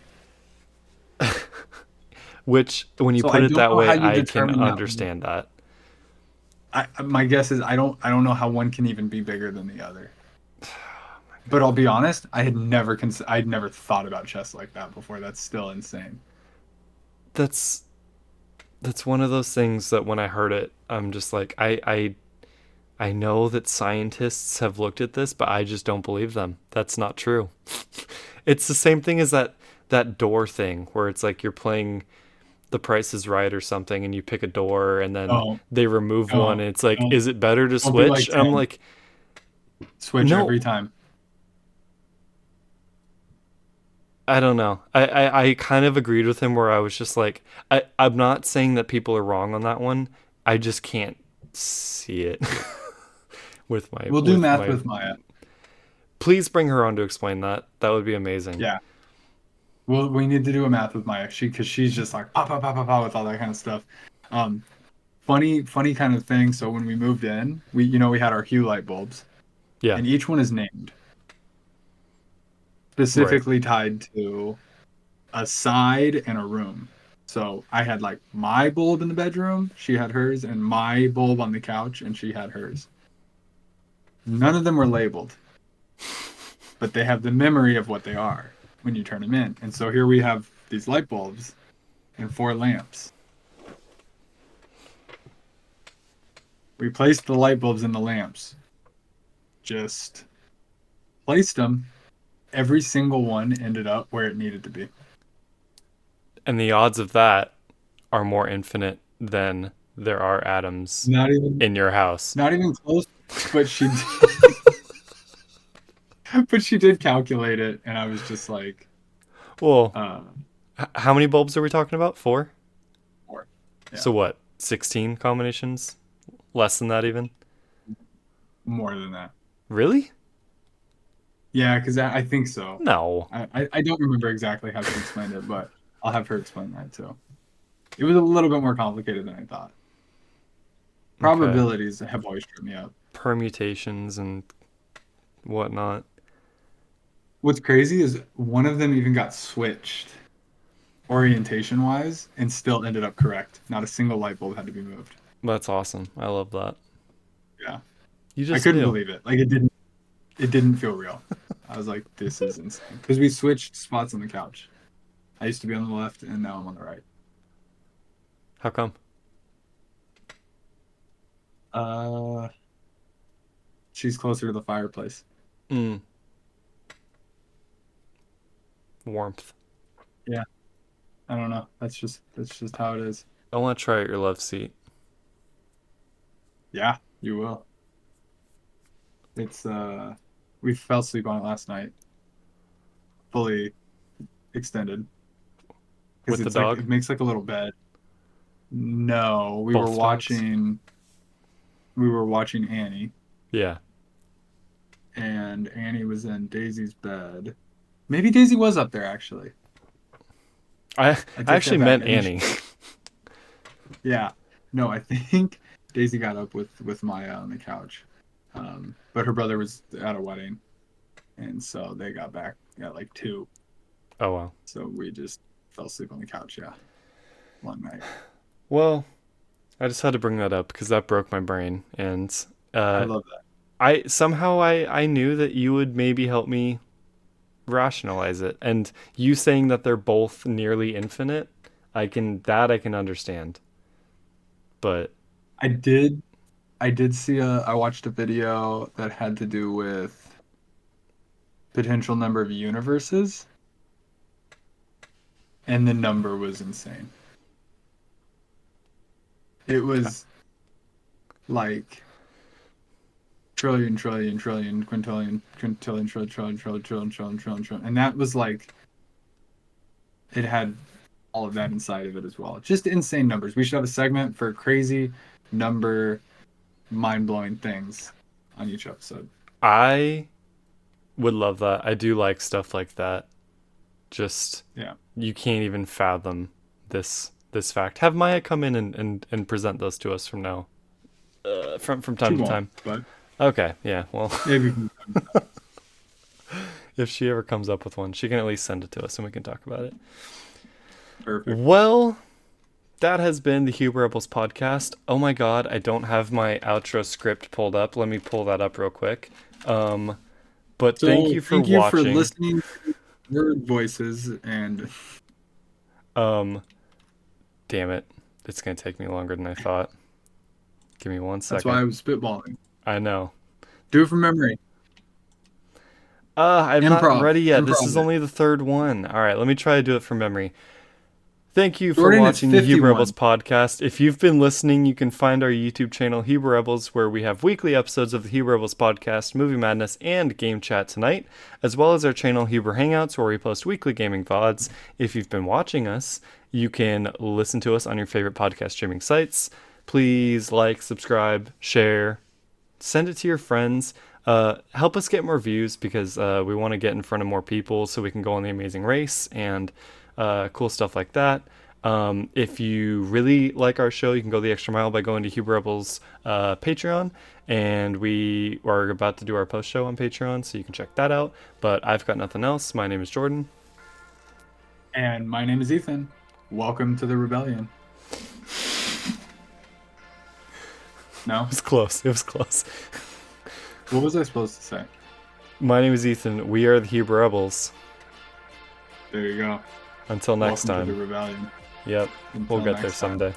Which, when you So I put it don't that know how way, you I can determine that. understand that. My guess is I don't know how one can even be bigger than the other. But I'll be honest, I'd never thought about chess like that before. That's still insane. That's that's one of those things that when I heard it, I'm just like, I know that scientists have looked at this, but I just don't believe them. That's not true. It's the same thing as that door thing where it's like you're playing The Price is Right or something and you pick a door and then No, they remove one no, and it's like, don't is it better to don't be switch? like And I'm 10. like, Switch no, every time. I don't know. I kind of agreed with him where I was just like, I'm not saying that people are wrong on that one. I just can't see it with my We'll do with math my with Maya. please bring her on to explain that. That would be amazing. Yeah. Well, we need to do a math with Maya. Because she's just like pop, pop, pop, pop, pop with all that kind of stuff. Um, funny kind of thing. So when we moved in, we had our hue light bulbs, Yeah. and each one is named Right. specifically tied to a side and a room. So I had like my bulb in the bedroom, she had hers, and my bulb on the couch, and she had hers. None of them were labeled, but they have the memory of what they are when you turn them in. And so here we have these light bulbs and four lamps. We placed the light bulbs in the lamps. Just placed them. Every single one ended up where it needed to be. And the odds of that are more infinite than there are atoms Not even in your house. not even close, but but she did calculate it, and I was just like, Well, uh, how many bulbs are we talking about? Four? more. Yeah, So what? 16 combinations? Less than that even? more than that. Really? Yeah, because I think so. No. I don't remember exactly how she explained it, but I'll have her explain that too. It was a little bit more complicated than I thought. Okay. Probabilities have always tripped me up. Permutations and whatnot. What's crazy is one of them even got switched orientation wise and still ended up correct. Not a single light bulb had to be moved. That's awesome. I love that. Yeah. You I just couldn't knew. believe it. Like it didn't feel real. I was like, this is insane. Because we switched spots on the couch. I used to be on the left and now I'm on the right. How come? Uh she's closer to the fireplace. Mm, warmth. Yeah. I don't know. That's just how it is. I want to try out your love seat. Yeah, you will. It's we fell asleep on it last night, fully extended. Because With the it's like dog? it makes like a little bed. No, we were Both dogs? watching Annie, Yeah. and Annie was in Daisy's bed. Maybe Daisy was up there actually. I I I take that actually back. meant I think Annie. Yeah. No, I think Daisy got up with Maya on the couch. But her brother was at a wedding, and so they got back at like 2. Oh, wow. So we just fell asleep on the couch, yeah. Long night. Well, I just had to bring that up because that broke my brain. And I love that. I knew that you would maybe help me rationalize it. And you saying that they're both nearly infinite, I can understand. But I did see I watched a video that had to do with potential number of universes, and the number was insane. It was like trillion, trillion, trillion, quintillion, quintillion, trillion, trillion, trillion, trillion, trillion, trillion, trillion, and that was like it had all of that inside of it as well. Just insane numbers. We should have a segment for crazy number, mind-blowing things on each episode. I would love that. I do like stuff like that. Just yeah, you can't even fathom this fact. Have Maya come in and present those to us from now, from time to time. But okay, yeah. Well, maybe if she ever comes up with one, she can at least send it to us and we can talk about it. Perfect. Well, that has been the Huber Rebels podcast. Oh my god, I don't have my outro script pulled up. Let me pull that up real quick. But so thank you for watching. Thank you for listening to word voices and damn it. It's going to take me longer than I thought. Give me 1 second. That's why I was spitballing. I know. Do it from memory. I'm not ready yet. This is only the third one. All right, let me try to do it from memory. Thank you for watching the Huber Rebels podcast. If you've been listening, you can find our YouTube channel, Huber Rebels, where we have weekly episodes of the Huber Rebels podcast, Movie Madness, and Game Chat Tonight, as well as our channel, Huber Hangouts, where we post weekly gaming VODs. If you've been watching us, you can listen to us on your favorite podcast streaming sites. Please like, subscribe, share, send it to your friends. Help us get more views because we want to get in front of more people so we can go on The Amazing Race and cool stuff like that. If you really like our show, you can go the extra mile by going to Huber Rebels Patreon, and we are about to do our post show on Patreon, so you can check that out. But I've got nothing else. My name is Jordan. And my name is Ethan. Welcome to the rebellion. No? It was close. It was close. What was I supposed to say? My name is Ethan. We are the Huber Rebels. There you go. Until next time. Welcome to the rebellion. Yep. We'll get there someday.